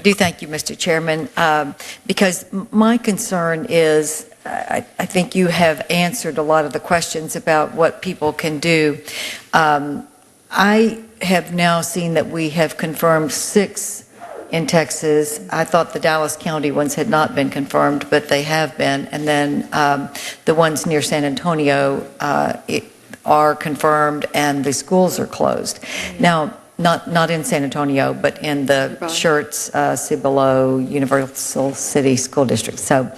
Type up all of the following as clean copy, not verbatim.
Thank you, Mr. Chairman, because my concern is, I think you have answered a lot of the questions about what people can do. I have now seen that we have confirmed 6 in Texas. I thought the Dallas County ones had not been confirmed, but they have been. And then the ones near San Antonio are confirmed, and the schools are closed. Now, not in San Antonio, but in the Schertz, Cibolo, Universal City School District. So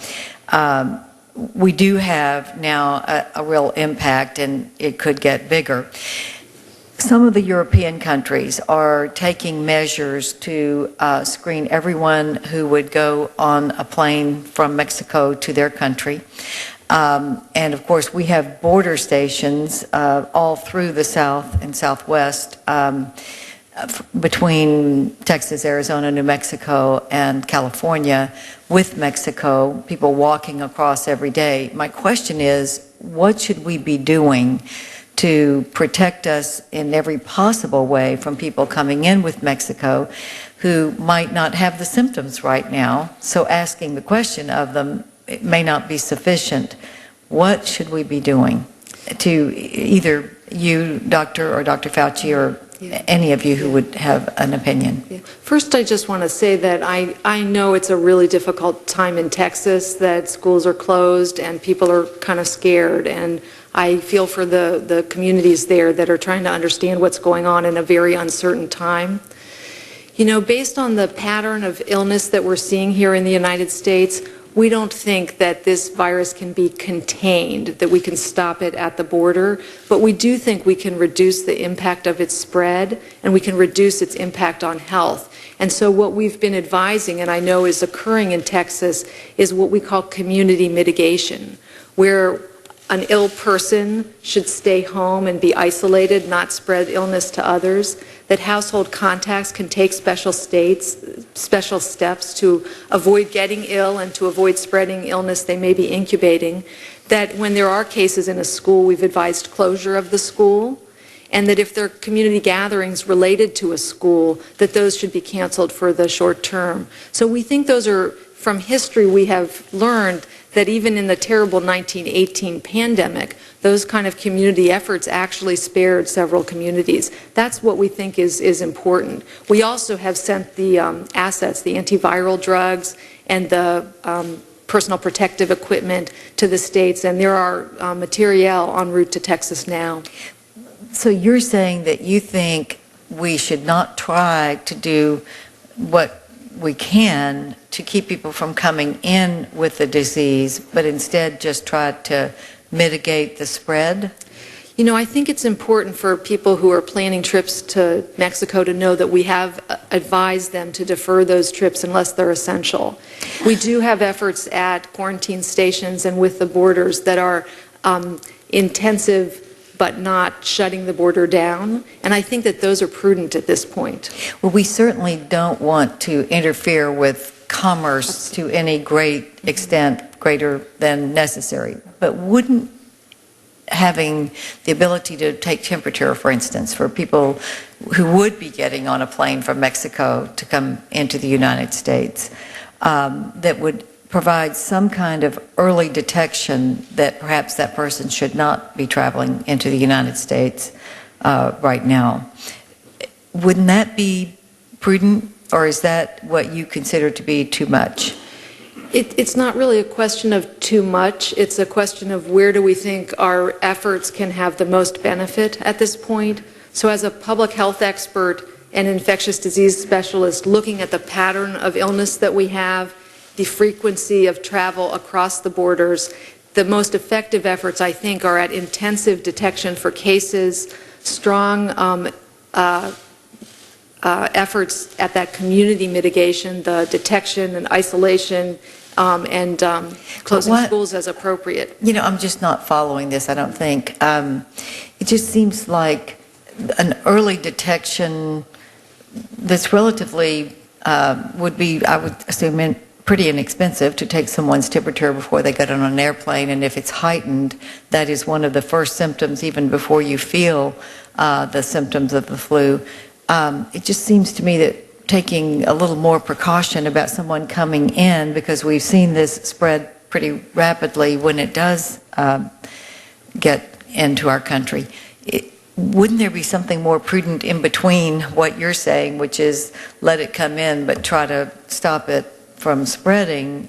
we do have now a real impact, and it could get bigger. Some of the European countries are taking measures to screen everyone who would go on a plane from Mexico to their country. And of course, we have border stations all through the South and Southwest between Texas, Arizona, New Mexico, and California with Mexico, people walking across every day. My question is, what should we be doing to protect us in every possible way from people coming in with Mexico who might not have the symptoms right now? So asking the question of them, it may not be sufficient. What should we be doing to either you, Doctor, or Dr. Fauci, or any of you who would have an opinion? First, I just want to say that I know it's a really difficult time in Texas, that schools are closed and people are kind of scared, and I feel for the communities there that are trying to understand what's going on in a very uncertain time. You know, based on the pattern of illness that we're seeing here in the United States, we don't think that this virus can be contained, that we can stop it at the border, but we do think we can reduce the impact of its spread, and we can reduce its impact on health. And so what we've been advising, and I know is occurring in Texas, is what we call community mitigation, where an ill person should stay home and be isolated, not spread illness to others, that household contacts can take special steps to avoid getting ill and to avoid spreading illness they may be incubating, that when there are cases in a school, we've advised closure of the school, and that if there are community gatherings related to a school, that those should be canceled for the short term. So we think those are, from history, we have learned that even in the terrible 1918 pandemic, those kind of community efforts actually spared several communities. That's what we think is important. We also have sent the assets, the antiviral drugs and the personal protective equipment to the states, and there are materiel en route to Texas now. So you're saying that you think we should not try to do what we can to keep people from coming in with the disease, but instead just try to mitigate the spread? You know, I think it's important for people who are planning trips to Mexico to know that we have advised them to defer those trips unless they're essential. We do have efforts at quarantine stations and with the borders that are intensive but not shutting the border down, and I think that those are prudent at this point. Well, we certainly don't want to interfere with commerce to any great extent, greater than necessary, but wouldn't having the ability to take temperature, for instance, for people who would be getting on a plane from Mexico to come into the United States, that would provide some kind of early detection that perhaps that person should not be traveling into the United States right now. Wouldn't that be prudent, or is that what you consider to be too much? It's not really a question of too much. It's a question of where do we think our efforts can have the most benefit at this point. So as a public health expert and infectious disease specialist, looking at the pattern of illness that we have, the frequency of travel across the borders, the most effective efforts, I think, are at intensive detection for cases, strong efforts at that community mitigation, the detection and isolation, and closing schools as appropriate. You know, I'm just not following this, I don't think. It just seems like an early detection that's relatively, would be, I would assume, pretty inexpensive to take someone's temperature before they get on an airplane, and if it's heightened, that is one of the first symptoms even before you feel the symptoms of the flu. It just seems to me that taking a little more precaution about someone coming in, because we've seen this spread pretty rapidly when it does get into our country. Wouldn't there be something more prudent in between what you're saying, which is let it come in, but try to stop it from spreading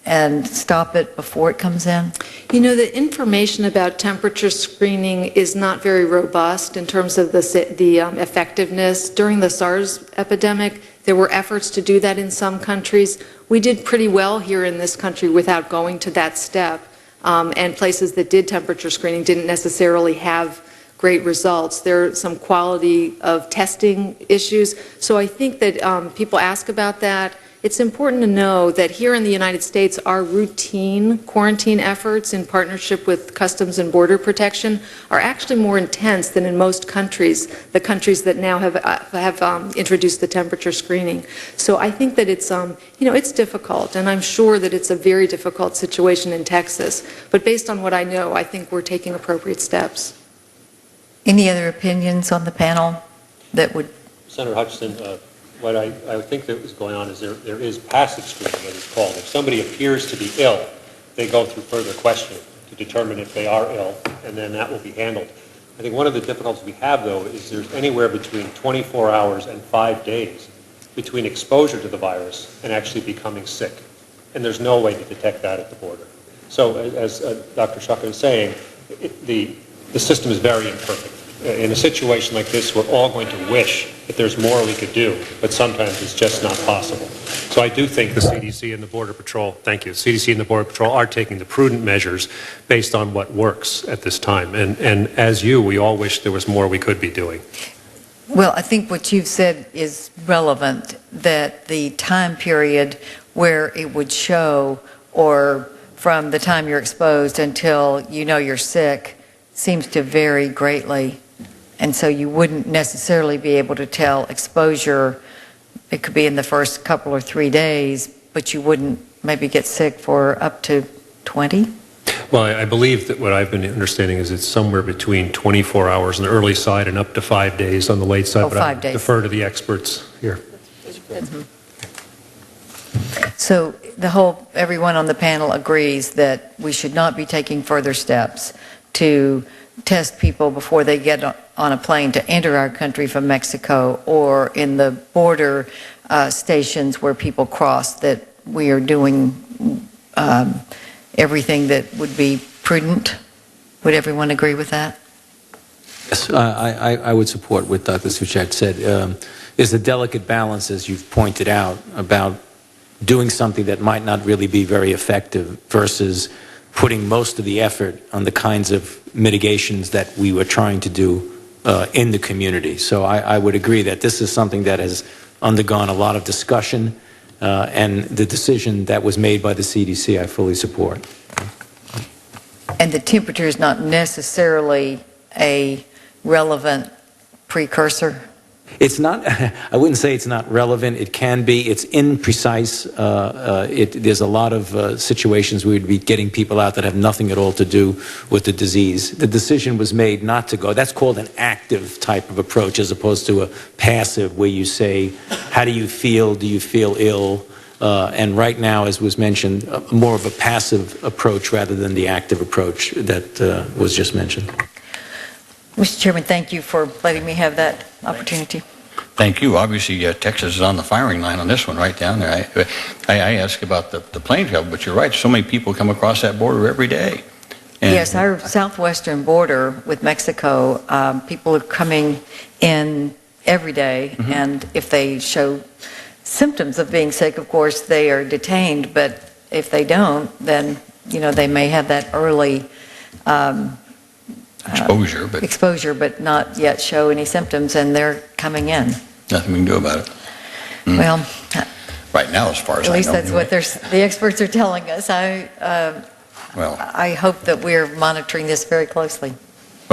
and stop it before it comes in? You know, the information about temperature screening is not very robust in terms of the effectiveness. During the SARS epidemic, there were efforts to do that in some countries. We did pretty well here in this country without going to that step, and places that did temperature screening didn't necessarily have great results. There are some quality of testing issues. So I think that people ask about that. It's important to know that here in the United States, our routine quarantine efforts in partnership with Customs and Border Protection are actually more intense than in most countries, the countries that now have introduced the temperature screening. So I think that it's, it's difficult, and I'm sure that it's a very difficult situation in Texas. But based on what I know, I think we're taking appropriate steps. Any other opinions on the panel that would... Senator Hutchison, what I think that is going on is there is passive screening, what it's called. If somebody appears to be ill, they go through further questioning to determine if they are ill, and then that will be handled. I think one of the difficulties we have, though, is there's anywhere between 24 hours and 5 days between exposure to the virus and actually becoming sick. And there's no way to detect that at the border. So as Dr. Shucker is saying, the system is very imperfect. In a situation like this, we're all going to wish that there's more we could do, but sometimes it's just not possible. So I do think the CDC and the Border Patrol, thank you, the CDC and the Border Patrol are taking the prudent measures based on what works at this time. And as we all wish there was more we could be doing. Well, I think what you've said is relevant, that the time period where it would show, or from the time you're exposed until you know you're sick, seems to vary greatly. And so you wouldn't necessarily be able to tell exposure. It could be in the first couple or 3 days, but you wouldn't maybe get sick for up to 20? Well, I believe that what I've been understanding is it's somewhere between 24 hours on the early side and up to 5 days on the late side. Oh, but 5 I days. defer to the experts here. Mm-hmm. So everyone on the panel agrees that we should not be taking further steps to test people before they get on a plane to enter our country from Mexico, or in the border stations where people cross, that we are doing everything that would be prudent. Would everyone agree with that? Yes, I would support what Dr. Suchak said. There's a delicate balance, as you've pointed out, about doing something that might not really be very effective versus putting most of the effort on the kinds of mitigations that we were trying to do in the community. So I would agree that this is something that has undergone a lot of discussion, and the decision that was made by the CDC I fully support. And the temperature is not necessarily a relevant precursor? It's not, I wouldn't say it's not relevant. It can be. It's imprecise. There's a lot of situations where we'd be getting people out that have nothing at all to do with the disease. The decision was made not to go. That's called an active type of approach, as opposed to a passive, where you say, how do you feel? Do you feel ill? And right now, as was mentioned, more of a passive approach rather than the active approach that was just mentioned. Mr. Chairman, thank you for letting me have that opportunity. Thank you. Obviously, Texas is on the firing line on this one, right down there. I ask about the plane travel, but you're right. So many people come across that border every day. And yes, our southwestern border with Mexico, people are coming in every day, Mm-hmm. and if they show symptoms of being sick, of course, they are detained, but if they don't, then, they may have that early exposure, but not yet show any symptoms, and they're coming in. nothing we can do about it. Mm. Well, Right now, as far as I know. at least that's anyway. what the experts are telling us. I hope that we're monitoring this very closely.